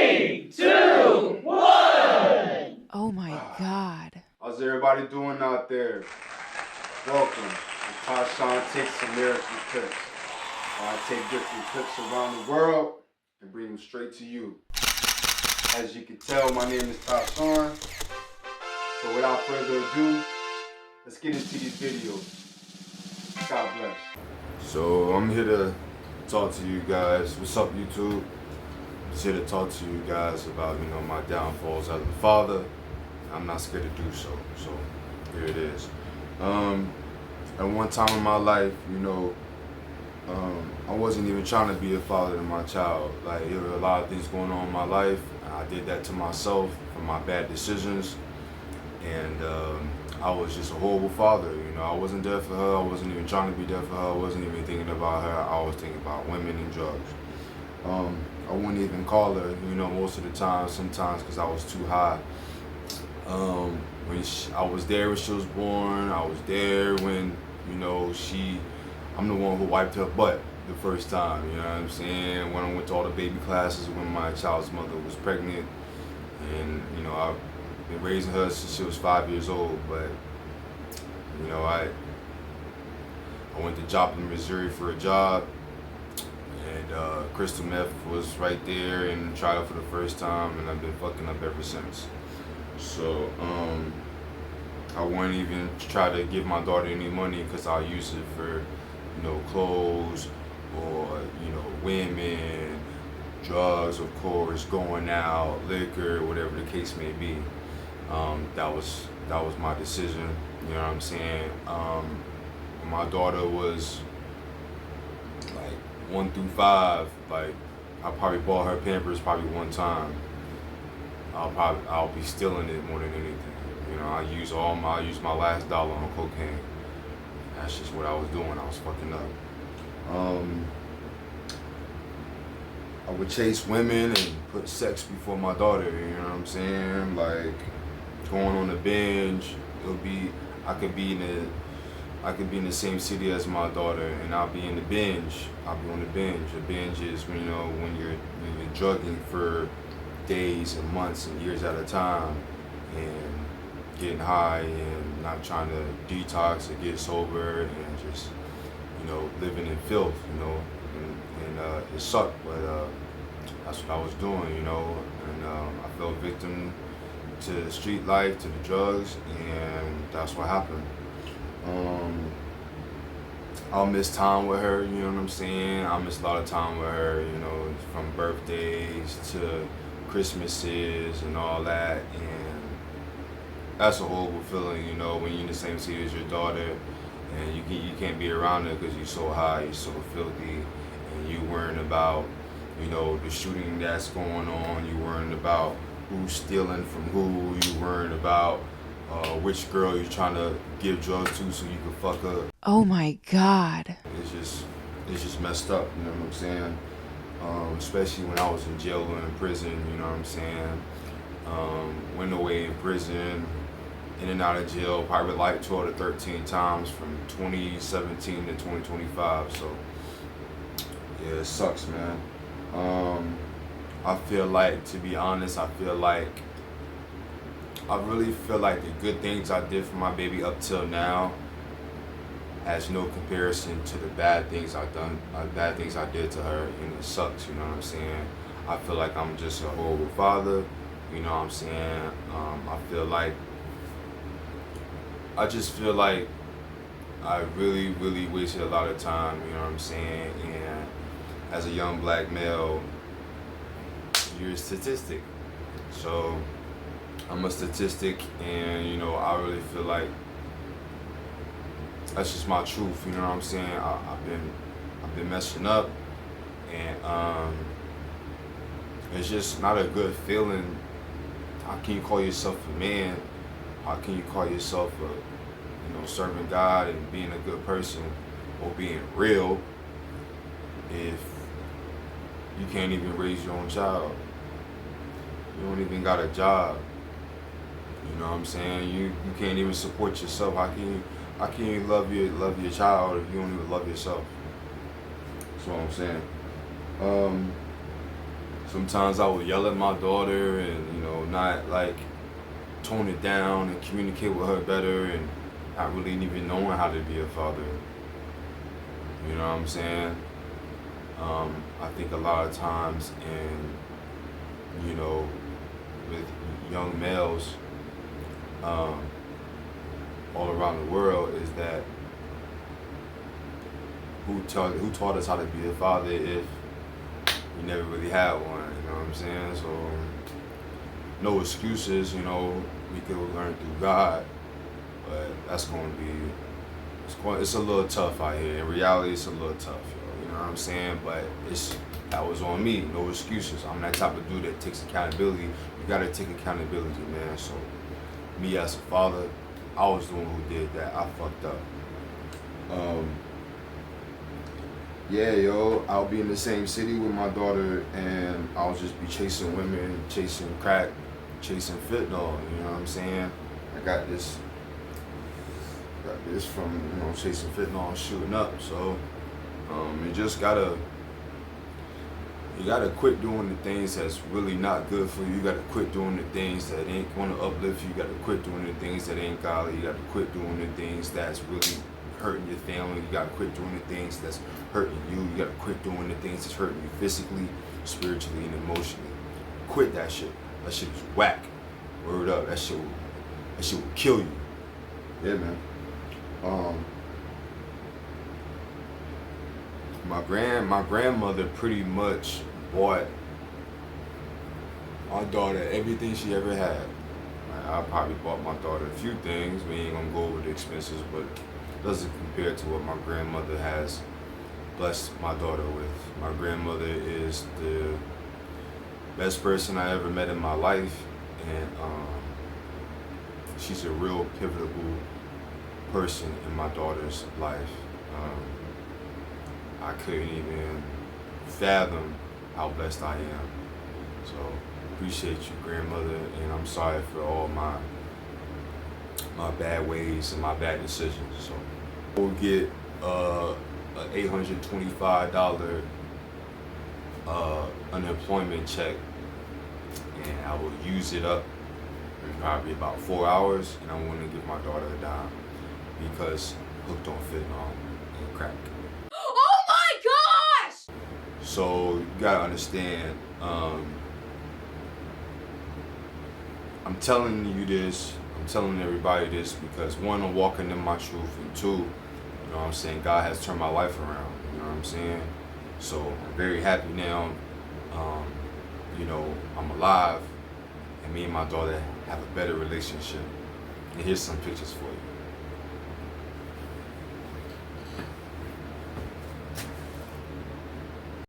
3, 2, 1. Oh my God. How's everybody doing out there? Welcome to Tyshon Takes American Clips. I take different clips around the world and bring them straight to you. As you can tell, my name is Tyshon. So without further ado, let's get into these videos. God bless. So I'm here to talk to you guys. What's up, YouTube? I'm just here to talk to you guys about, my downfalls as a father. I'm not scared to do so. So here it is. At one time in my life, I wasn't even trying to be a father to my child. Like, there were a lot of things going on in my life. I did that to myself for my bad decisions. And I was just a horrible father. I wasn't there for her. I wasn't even trying to be there for her. I wasn't even thinking about her. I was thinking about women and drugs. I wouldn't even call her, most of the time, sometimes because I was too high. I was there when she was born. I was there when, I'm the one who wiped her butt the first time, you know what I'm saying? When I went to all the baby classes when my child's mother was pregnant. And, I've been raising her since she was 5 years old, but, I went to Joplin, Missouri for a job, and crystal meth was right there and tried it for the first time, and I've been fucking up ever since. So, I wouldn't even try to give my daughter any money because I'll use it for, clothes or, women, drugs, of course, going out, liquor, whatever the case may be. That was my decision, you know what I'm saying? When my daughter was like 1 through 5, like, I probably bought her Pampers probably one time. I'll be stealing it more than anything. I use my last dollar on cocaine. That's just what I was doing. I was fucking up. I would chase women and put sex before my daughter, you know what I'm saying? Like, going on a binge, I could be in the same city as my daughter, and I'll be in the binge. I'll be on the binge. A binge is when you're drugging for days and months and years at a time, and getting high and not trying to detox or get sober, and just living in filth, and it sucked, but that's what I was doing, and I fell victim to the street life, to the drugs, and that's what happened. I'll miss time with her, you know what I'm saying? I miss a lot of time with her, from birthdays to Christmases and all that, and that's a horrible feeling, when you're in the same city as your daughter, and you can't be around her because you're so high, you're so filthy, and you worrying about, the shooting that's going on, you worrying about who's stealing from who, you worrying about which girl you're trying to give drugs to so you can fuck her. Oh my God. It's just messed up, you know what I'm saying? Especially when I was in jail or in prison, you know what I'm saying? Went away in prison, in and out of jail, probably like 12 to 13 times from 2017 to 2025, so yeah, it sucks, man. I feel like, to be honest, I really feel like the good things I did for my baby up till now has no comparison to the bad things I did to her, and it sucks, you know what I'm saying? I feel like I'm just a horrible father, you know what I'm saying? I just feel like I really, really wasted a lot of time, you know what I'm saying? And as a young black male, you're a statistic. So I'm a statistic, and I really feel like that's just my truth, you know what I'm saying? I've been messing up, and it's just not a good feeling. How can you call yourself a man? How can you call yourself serving God and being a good person or being real if you can't even raise your own child? You don't even got a job. You know what I'm saying? You can't even support yourself. How can you love your child if you don't even love yourself? That's what I'm saying. Sometimes I would yell at my daughter and, you know, not like tone it down and communicate with her better and not really even knowing how to be a father. You know what I'm saying? I think a lot of times in, you know, with young males all around the world is that who taught us how to be a father if we never really had one, you know what I'm saying? So no excuses, you know, we could learn through God, but that's going to be, it's a little tough out here. In reality, it's a little tough, yo, you know what I'm saying? But that was on me, no excuses. I'm that type of dude that takes accountability. You got to take accountability, man. So me as a father, I was the one who did that. I fucked up. Yeah, yo, I'll be in the same city with my daughter and I'll just be chasing women, chasing crack, chasing fentanyl, you know what I'm saying? I got this from, you know, chasing fentanyl and shooting up. So you gotta quit doing the things that's really not good for you. You gotta quit doing the things that ain't gonna uplift you. You gotta quit doing the things that ain't godly. You gotta quit doing the things that's really hurting your family. You gotta quit doing the things that's hurting you. You gotta quit doing the things that's hurting you physically, spiritually, and emotionally. Quit that shit. That shit is whack. Word up. That shit will kill you. Yeah, man. My grandmother pretty much bought my daughter everything she ever had. I probably bought my daughter a few things. We ain't gonna go over the expenses, but it doesn't compare to what my grandmother has blessed my daughter with. My grandmother is the best person I ever met in my life, and she's a real pivotal person in my daughter's life. I couldn't even fathom how blessed I am. So appreciate you, grandmother, and I'm sorry for all my bad ways and my bad decisions. So we'll get a $825 unemployment check, and I will use it up in probably about 4 hours, and I want to give my daughter a dime because hooked on fentanyl and crack. Oh my gosh! So you gotta understand, I'm telling you this, I'm telling everybody this because one, I'm walking in my truth, and two, you know what I'm saying, God has turned my life around, you know what I'm saying? So I'm very happy now, you know, I'm alive, and me and my daughter have a better relationship. And here's some pictures for you.